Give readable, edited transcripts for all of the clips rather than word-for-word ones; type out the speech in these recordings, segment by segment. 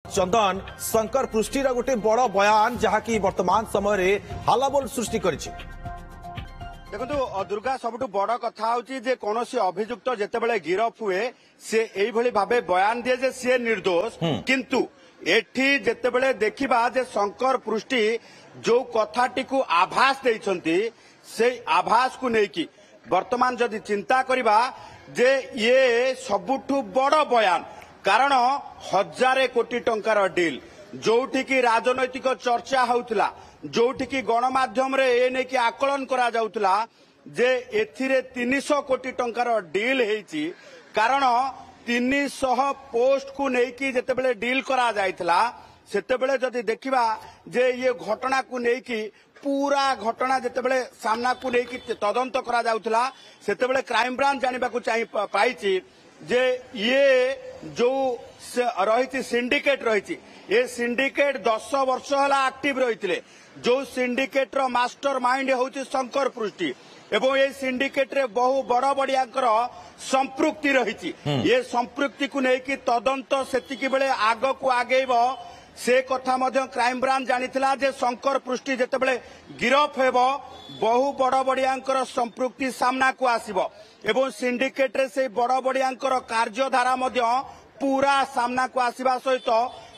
चंदन शंकर पृष्टिर गोटे बड़ बयान जहाँकि वर्तमान समय हालाबोल सृष्टि कर देखो दुर्गा सबुठ बड़ कथा जे कौन अभियुक्त जितेबाला गिरफ हुए से यही भावे बयान दिए जे सी निर्दोष किंतु एठी जितेबाला देखा जे शंकर पृष्टि जो कथाटी को आभास देइछंती से आभास को लेकिन वर्तमान जदि चिंता करिबा जे ये सबुठ बड़ बयान कारण 1000 कोटी टंकार डील जोठी की राजनैतिक चर्चा होउतला जोठी की गणमाध्यम रे ए ने की आकलन करा जाउतला जे एथिरे 300 कोटी टंकार डील हेची कारण 300 पोस्ट को नेकी जेतेबेले डील करा जायतला सेतेबेले जदि देखिबा जे ये घटना को नेकी पूरा घटना जितेबाला सामना को लेकिन तदंत करा जाउतला सेतेबाला क्राइम ब्रांच जानिबा को चाहि पाइछि जे ये जो रही सिंडिकेट रही ये सिंडिकेट 10 वर्ष है एक्टिव रही जो सिंडिकेट रो मास्टर माइंड होउछि शंकर पृष्टि एवं ये सिंडिकेट रे बहु बड़ बड़ियांकर संपृक्ति रही ये संपृक्ति को लेकिन तदंत सेतिकी बेले आग को आगेब से कथा मध्य क्राइम ब्रांच जानिथिला जे शंकर पृष्टि जेतेबेले गिरफ हेबो बहु बड़ बड़ियांकर संपृक्ति सामना को आसीबो एवं सिंडिकेट रे से बड़ बड़ियांकर कार्यधारा मध्य पूरा सामना को आसीबा सहित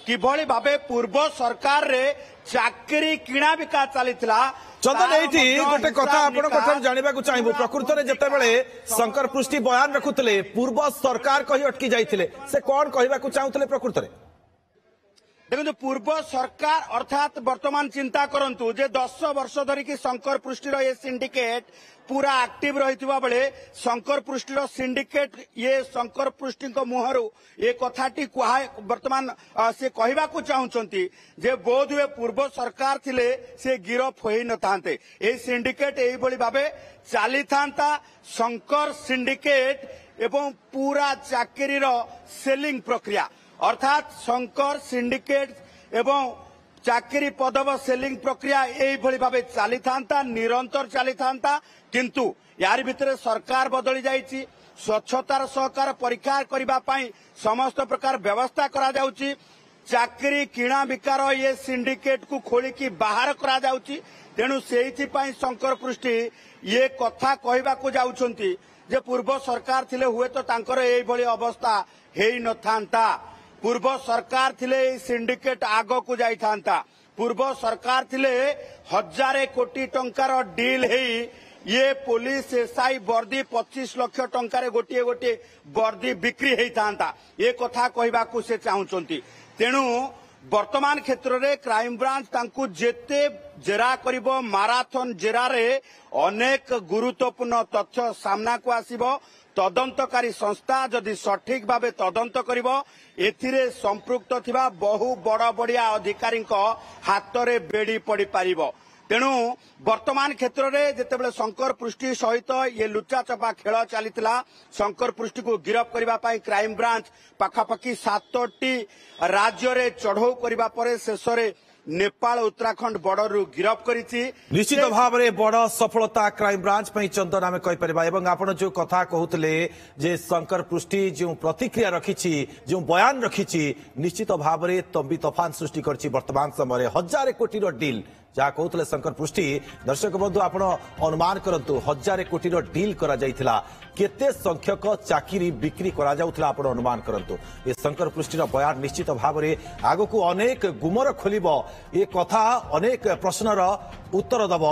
किभଳି भाबे पूर्व सरकार रे चाकरी किणा बिका चलीथिला चंदन एठी गोटे कथा आपण कथा जानिबा को चाहिबो प्रकृत रे जेतेबेले शंकर पृष्टि बयान रखुतले पूर्व सरकार कहि अटकी जाइथिले से कोन कहिबा को चाहुतले प्रकृत रे देखो पूर्व सरकार अर्थात वर्तमान चिंता करंतु जे 10 वर्ष धरिकी शंकर पृष्टिर ये सिंडिकेट पूरा एक्टिव रहितबा बेले शंकर पृष्टिर सिंडिकेट ये शंकर पृष्टि मुहरु ये कथाटी कुहा वर्तमान से कहबा को चाहुचंती जे बोध हुए पूर्व सरकार थिले से गिरफ होई न थांते ए सिंडिकेट एही बळी भाबे चाली थांता शंकर सिंडिकेट एवं पूरा चाकरीर सेलिंग प्रक्रिया अर्थात शंकर सिंडिकेट एवं चाकरी पदव सेलिंग प्रक्रिया यही भावे चली था निरंतर चली था किंतु यार भितर सरकार बदली जाइए स्वच्छतार सहकार परीक्षा करने समस्त प्रकार व्यवस्था करा जाउची चाकरी किणा बिकार ये सिंडिकेट को खोलिकी बाहर करा जाउची तेणु से शंकर पृष्टि ये कथा कहबा को जाउछंती जे पूर्व सरकार थिले हुए तो तांकर एही भली अवस्था हेई न थांता पूर्व सरकार थिले सिंडिकेट आग को जाई थांता पूर्व सरकार थिले 1000 कोटी टंकार डील हेई ये पुलिस एसआई वर्दी 25 लाख टंकार गोटे गोटे वर्दी बिक्री हेई थांता ये कथा कहबा को से चाहुचंती तेणु वर्तमान क्षेत्र रे क्राइम ब्रांच तांकु जेते जेरा करिबो माराथन जेरा रे अनेक गुरुत्वपूर्ण तथ्य सामना को आसीबो तदंतकारी संस्था जदि सठिक भावे तदंत करिबो एथिरे संपृक्त थिबा बहु बड़ बड़िया अधिकारी हाथ रे बेड़ी पड़ी पारिबो तेणु वर्तमान क्षेत्र में जितेबाला शंकर पृष्टि सहित ये लुचाचपा खेल चलीथिला शंकर पृष्टि को गिरफ करने क्राइम ब्रांच पाखापाखि 7टी राज्य रे चढ़ऊ करबा परे शेषरे नेपाल उत्तराखंड बॉर्डर गिरफ करिछि निश्चित भाव में बड़ सफलता क्राइम ब्रांच पर चंदन आम कहीपर आपण जो कथा कहते जे शंकर पृष्टि जो प्रतिक्रिया रखी जो बयान रखी निश्चित भाव में तंबी तोफान सृष्टि कर वर्तमान समय 1000 कोटी डील जहाँ कहते शंकर पृष्टि दर्शक बंधु आपण अनुमान करंतु 1000 कोटी डील करा जाइथिला केते संख्यक चाकरी बिक्री करा जाउथिला आपण अनुमान करंतु ये शंकर पृष्टिर बयान निश्चित भाव में आगो को अनेक गुमर खोलिबो ये कथा अनेक प्रश्नर उत्तर दब।